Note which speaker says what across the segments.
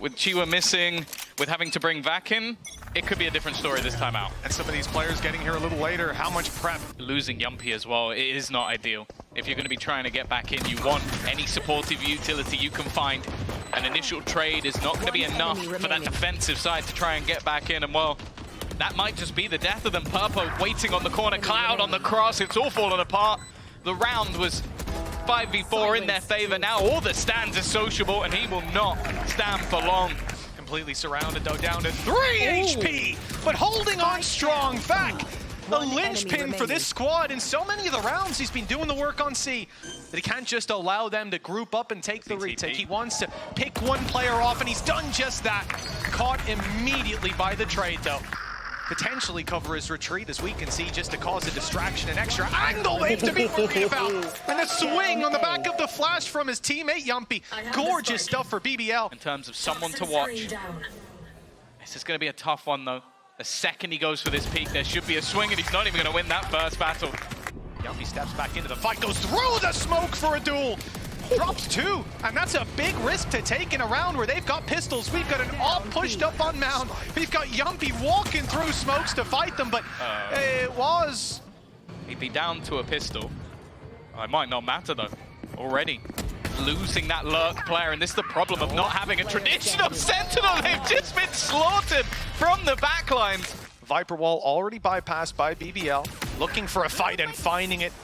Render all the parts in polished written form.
Speaker 1: with Chiwa missing, with having to bring Vac in, it could be a different story this time out.
Speaker 2: And some of these players getting here a little later, how much prep?
Speaker 1: Losing Yumpy as well, it is not ideal. If you're going to be trying to get back in, you want any supportive utility you can find. An initial trade is not going to be enough for that defensive side to try and get back in, and well, that might just be the death of them. Purpo waiting on the corner, Cloud on the cross, it's all falling apart. The round was 5v4 in their favor. Now all the stands are sociable, and he will not stand for long.
Speaker 2: Completely surrounded though, down to 3 HP, but holding on strong. Vac, the linchpin for this squad. In so many of the rounds, he's been doing the work on C, but he can't just allow them to group up and take the retake. He wants to pick one player off, and he's done just that. Caught immediately by the trade though. Potentially cover his retreat, as we can see, just to cause a distraction, an extra angle aimed to be worried about. And the swing on the back of the flash from his teammate Yumpy. Gorgeous stuff for BBL.
Speaker 1: In terms of someone to watch, this is going to be a tough one though. The second he goes for this peak, there should be a swing, and he's not even going to win that first battle.
Speaker 2: Yumpy steps back into the fight, goes through the smoke for a duel. Drops 2, and that's a big risk to take in a round where they've got pistols. We've got an AWP pushed up on Mound. We've got Yumpy walking through smokes to fight them, but it was...
Speaker 1: He'd be down to a pistol. It might not matter though, already. Losing that lurk player, and this is the problem of not having a traditional sentinel. They've just been slaughtered from the backlines.
Speaker 2: Viper wall already bypassed by BBL, looking for a fight and finding it.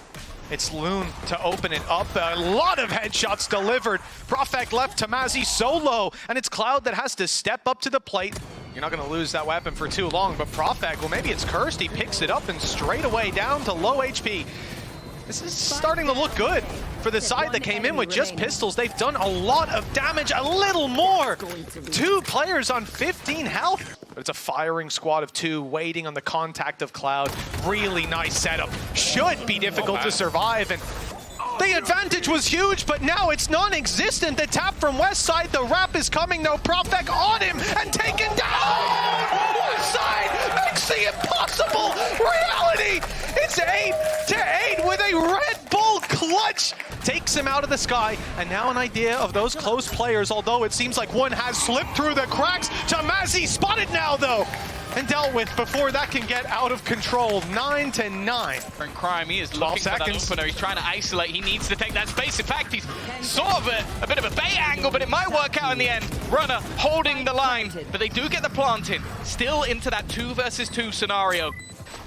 Speaker 2: It's Loon to open it up. A lot of headshots delivered. Profek left Tamazi solo, and it's Cloud that has to step up to the plate. You're not going to lose that weapon for too long, but Profek, well, maybe it's cursed. He picks it up and straight away down to low HP. This is starting to look good for the side that came in with just pistols. They've done a lot of damage, a little more. 2 players on 15 health. But it's a firing squad of 2 waiting on the contact of Cloud. Really nice setup. Should be difficult to survive. And the advantage was huge, but now it's non-existent. The tap from west side, the wrap is coming though. Profek on him and taken down. One side makes the impossible reality. It's 8-8 with a Red Bull clutch. Takes him out of the sky, and now an idea of those close players, although it seems like one has slipped through the cracks. Tamazi spotted now though, and dealt with before that can get out of control. 9-9.
Speaker 1: In crime, he is looking for that opener. He's trying to isolate. He needs to take that space. In fact, he's sort of a bit of a bait angle, but it might work out in the end. Runner holding the line, but they do get the plant in. Still into that 2 versus 2 scenario.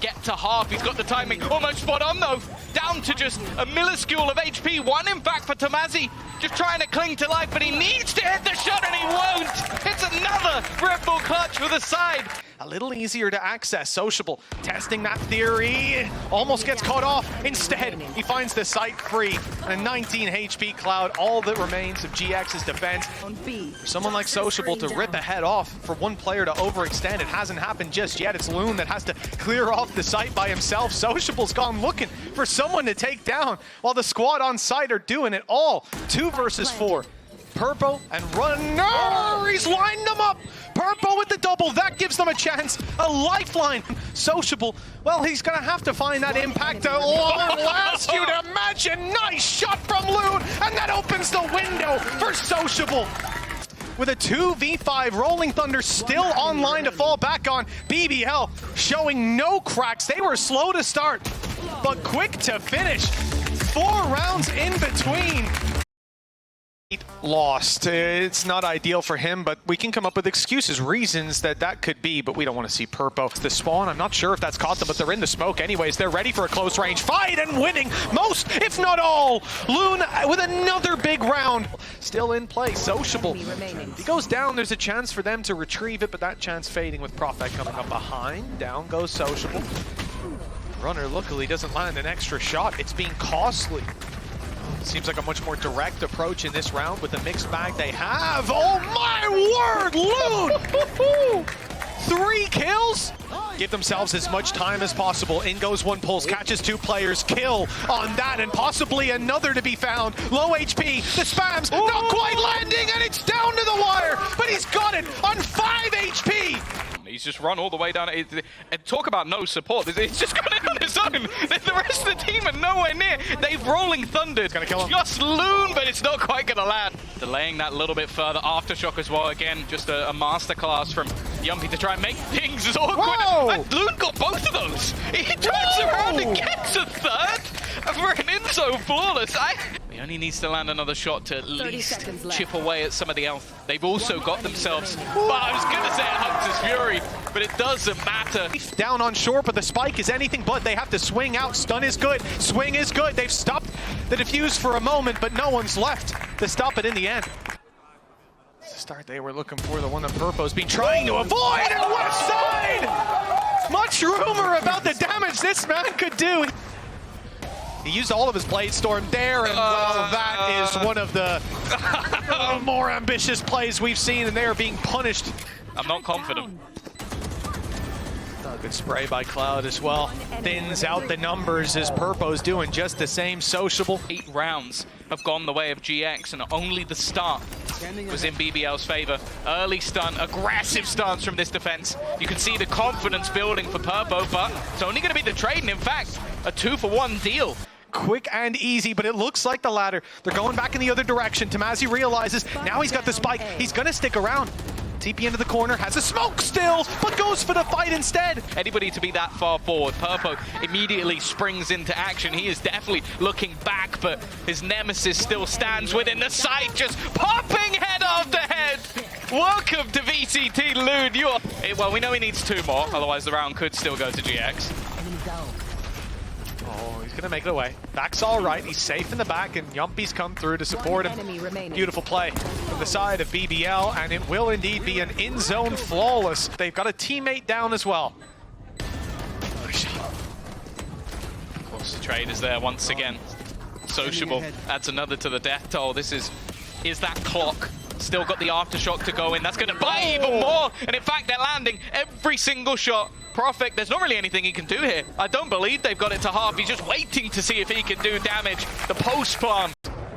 Speaker 1: Get to half, he's got the timing almost spot on though. Down to just a minuscule of HP. 1 in fact for Tamazi, just trying to cling to life, but he needs to hit the shot and he won't. It's another Red Bull clutch for the side.
Speaker 2: A little easier to access. Sociable testing that theory, almost gets caught off. Instead, he finds the site free. And a 19 HP Cloud, all that remains of GX's defense. For someone like Sociable to rip a head off, for one player to overextend, it hasn't happened just yet. It's Loon that has to clear off the site by himself. Sociable's gone looking for someone to take down, while the squad on site are doing it all. 2 versus 4. Purpo and Runner, he's lined them up. Purpo with the double, that gives them a chance, a lifeline. Sociable, well, he's gonna have to find that impact. Last you'd imagine, nice shot from Loon, and that opens the window for Sociable. With a 2v5, Rolling Thunder still online to fall back on. BBL showing no cracks. They were slow to start, but quick to finish. 4 rounds in between. Lost. It's not ideal for him, but we can come up with excuses, reasons that could be, but we don't want to see Purpo. The spawn, I'm not sure if that's caught them, but they're in the smoke anyways. They're ready for a close range fight and winning most, if not all. Loon with another big round. Still in play, Sociable. If he goes down, there's a chance for them to retrieve it, but that chance fading with Profek coming up behind. Down goes Sociable. Runner luckily doesn't land an extra shot. It's being costly. Seems like a much more direct approach in this round with the mixed bag they have. Oh my word, Loon! 3 kills? Give themselves as much time as possible. In goes one pulse, catches 2 players, kill on that, and possibly another to be found. Low HP, the spams, not quite landing, and it's down to the wire, but he's got it on 5 HP!
Speaker 1: He's just run all the way down. And talk about no support. He's just gone in on his own. The rest of the team are nowhere near. They've rolling thundered.
Speaker 2: It's gonna kill him.
Speaker 1: Just Loon, but it's not quite going to land. Delaying that a little bit further. Aftershock as well. Again, just a masterclass from Yumpy to try and make things as awkward.
Speaker 2: Whoa!
Speaker 1: And Loon got both of those. He turns around and gets a third for an in-zone flawless. He only needs to land another shot to at least chip away at some of the health. They've also got themselves, well, I was going to say a Hunter's Fury, but it doesn't matter.
Speaker 2: Down on shore, but the spike is anything but. They have to swing out. Stun is good. Swing is good. They've stopped the defuse for a moment, but no one's left to stop it in the end. It's the start they were looking for, the one that Purpo's been trying to avoid on the left side! Much rumor about the damage this man could do. He used all of his Blade Storm there, and well, that is one of the more ambitious plays we've seen, and they are being punished.
Speaker 1: I'm not confident.
Speaker 2: Good spray by Cloud as well. Thins out the numbers as Purpo's doing just the same. Sociable.
Speaker 1: 8 rounds have gone the way of GX, and only the start was in BBL's favor. Early stun, aggressive stance from this defense. You can see the confidence building for Purpo, but it's only going to be the trade, and in fact, a 2-for-1 deal.
Speaker 2: Quick and easy, but it looks like the latter. They're going back in the other direction. Tamazi realizes now he's got the spike. He's going to stick around. TP into the corner, has a smoke still, but goes for the fight instead.
Speaker 1: Anybody to be that far forward, Purpo immediately springs into action. He is definitely looking back, but his nemesis still stands within the sight, just popping head after head. Welcome to VCT, Loon. Well, we know he needs 2 more, otherwise the round could still go to GX.
Speaker 2: Oh, he's gonna make it away. Back's all right. He's safe in the back, and Yumpy's come through to support him. Beautiful play from the side of BBL, and it will indeed be an in-zone flawless. They've got a teammate down as well.
Speaker 1: Of course, the trade is there once again. Sociable adds another to the death toll. This is that clock. Still got the aftershock to go in. That's going to buy even more. And in fact, they're landing every single shot. Prophet, there's not really anything he can do here. I don't believe they've got it to half. He's just waiting to see if he can do damage. The post plant.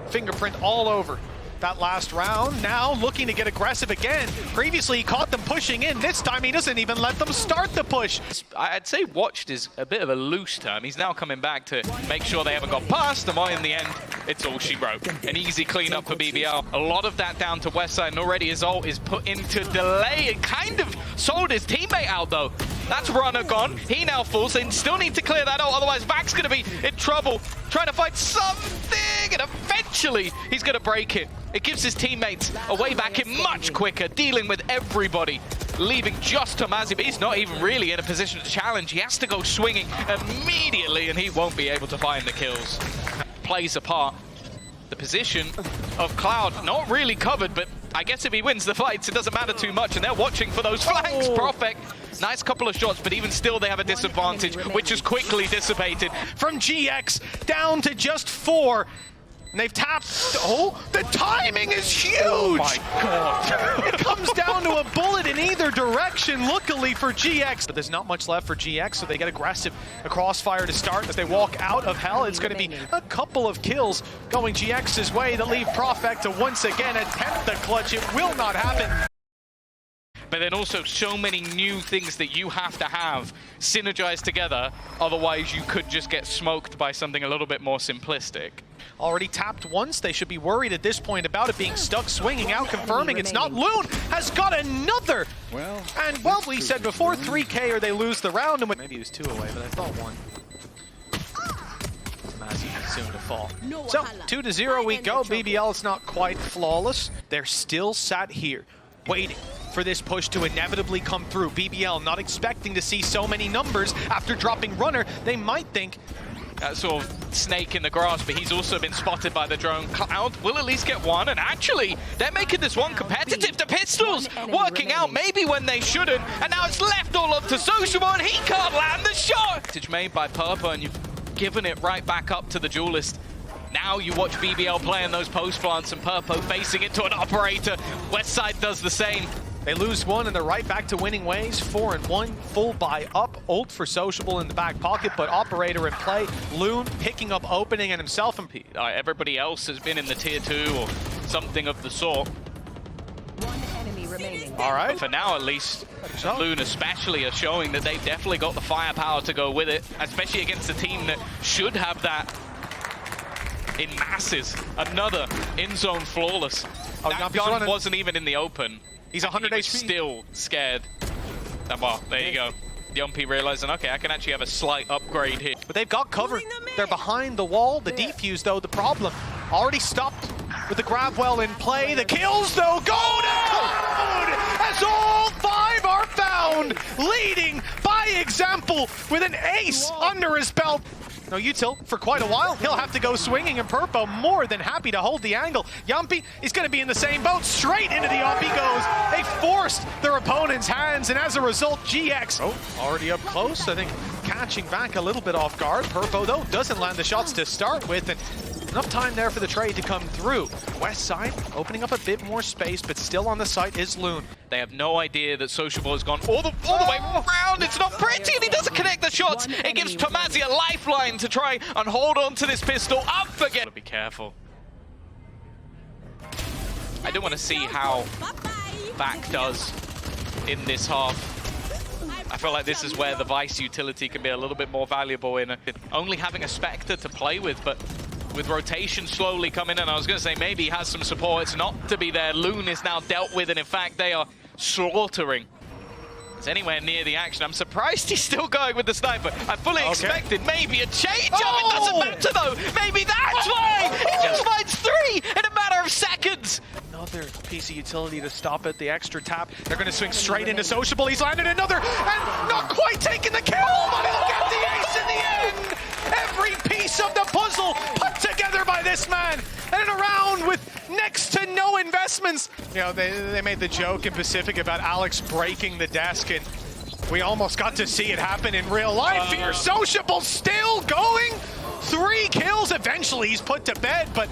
Speaker 2: Fingerprint all over that last round. Now looking to get aggressive again. Previously, he caught them pushing in. This time, he doesn't even let them start the push.
Speaker 1: I'd say watched is a bit of a loose term. He's now coming back to make sure they haven't got past them. In the end, it's all she wrote. An easy cleanup for BBL. A lot of that down to Westside, and already his ult is put into delay. It kind of sold his teammate out, though. That's Runner gone. He now falls. They still need to clear that out, otherwise Vac's going to be in trouble. Trying to find something, and eventually he's going to break it. It gives his teammates a way back in much quicker, dealing with everybody, leaving just Tamazi, but he's not even really in a position to challenge. He has to go swinging immediately, and he won't be able to find the kills. Plays a part. The position of Cloud, not really covered, but I guess if he wins the fights, it doesn't matter too much, and they're watching for those flanks. Perfect. Nice couple of shots, but even still they have a disadvantage, which is quickly dissipated.
Speaker 2: From GX down to just 4. And they've tapped. Oh, the timing is huge!
Speaker 1: Oh my god.
Speaker 2: It comes down to a bullet in either direction, luckily for GX. But there's not much left for GX, so they get aggressive. A crossfire to start as they walk out of hell. It's going to be a couple of kills going GX's way that leave Profect to once again attempt the clutch. It will not happen.
Speaker 1: But then also so many new things that you have to have synergized together, otherwise you could just get smoked by something a little bit more simplistic.
Speaker 2: Already tapped once. They should be worried at this point about it being stuck, swinging out, confirming it's not. Loon has got another! And well, we said before, 3K or they lose the round. And maybe he was 2 away, but I thought 1. Tamazi soon to fall. So, 2-0 we go. BBL is not quite flawless. They're still sat here, waiting for this push to inevitably come through. BBL not expecting to see so many numbers after dropping Runner. They might think
Speaker 1: that sort of snake in the grass, but he's also been spotted by the drone. Cloud will at least get one, and actually, they're making this one competitive. The pistols working out maybe when they shouldn't, and now it's left all up to Sociable, and he can't land the shot! Made by Purpo, and you've given it right back up to the duelist. Now you watch BBL playing those post plants and Purpo facing it to an operator. Westside does the same.
Speaker 2: They lose one and they're right back to winning ways. 4-1, full buy up. Ult for Sociable in the back pocket, but operator in play. Loon picking up opening and himself and everybody else has been in the tier 2 or something of the sort. All right.
Speaker 1: But for now, at least, Loon especially are showing that they've definitely got the firepower to go with it, especially against a team that should have that in masses. Another in-zone flawless.
Speaker 2: Oh,
Speaker 1: that gun wasn't even in the open.
Speaker 2: He's 100
Speaker 1: he was
Speaker 2: HP.
Speaker 1: Still scared. And well, there you go. Yumpy realizing, okay, I can actually have a slight upgrade here.
Speaker 2: But they've got cover. They're behind the wall. The defuse, though, the problem. Already stopped with the grab well in play. The kills, though, go to Cloud as all 5 are found, leading by example with an ace under his belt. No util for quite a while. He'll have to go swinging, and Purpo more than happy to hold the angle. Yumpy is going to be in the same boat. Straight into the op he goes. They forced their opponent's hands, and as a result, GX already up close. I think catching back a little bit off guard. Purpo, though, doesn't land the shots to start with, and enough time there for the trade to come through. West side opening up a bit more space, but still on the site is Loon.
Speaker 1: They have no idea that Sociable has gone all the way around. It's not pretty, and he doesn't connect the shots. It gives Tomazi a lifeline to try and hold on to this pistol up again. Be careful. I do want to see how Back does in this half. I feel like this is where the Vice utility can be a little bit more valuable in only having a Spectre to play with, but with rotation slowly coming in, I was going to say maybe he has some support. It's not to be there. Loon is now dealt with, and in fact, they are slaughtering. It's anywhere near the action. I'm surprised he's still going with the sniper. I fully expected maybe a change up. It doesn't matter, though. Maybe that's why he just finds 3 in a matter of seconds.
Speaker 2: Another piece of utility to stop it. The extra tap. They're going to swing straight into Sociable. He's landed another, and not quite taking the kill, but he'll get the ace in the end. Every piece of the puzzle put together by this man, and in a round with next to no investments. You know, they made the joke in Pacific about Alex breaking the desk, and we almost got to see it happen in real life here. Sociable still going. 3 kills. Eventually he's put to bed, but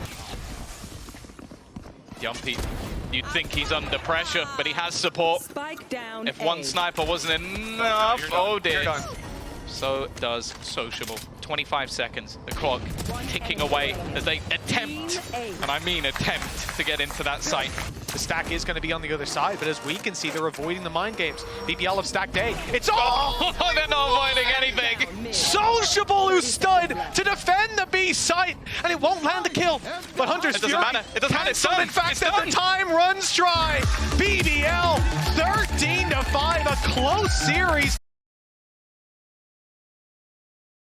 Speaker 1: Yumpy, you'd think he's under pressure, but he has support. If one sniper wasn't enough, oh dear. So does Sociable. 25 seconds, the clock ticking away as they attempt, and I mean attempt, to get into that site.
Speaker 2: The stack is going to be on the other side, but as we can see, they're avoiding the mind games. BBL of stacked A. It's all!
Speaker 1: Oh, they're not avoiding anything.
Speaker 2: Sociable who stood to defend the B site, and it won't land the kill. But Hunter's Fury
Speaker 1: It doesn't matter. It's done.
Speaker 2: In fact,
Speaker 1: It's
Speaker 2: that
Speaker 1: done.
Speaker 2: the time runs dry. BBL 13-5, a close series.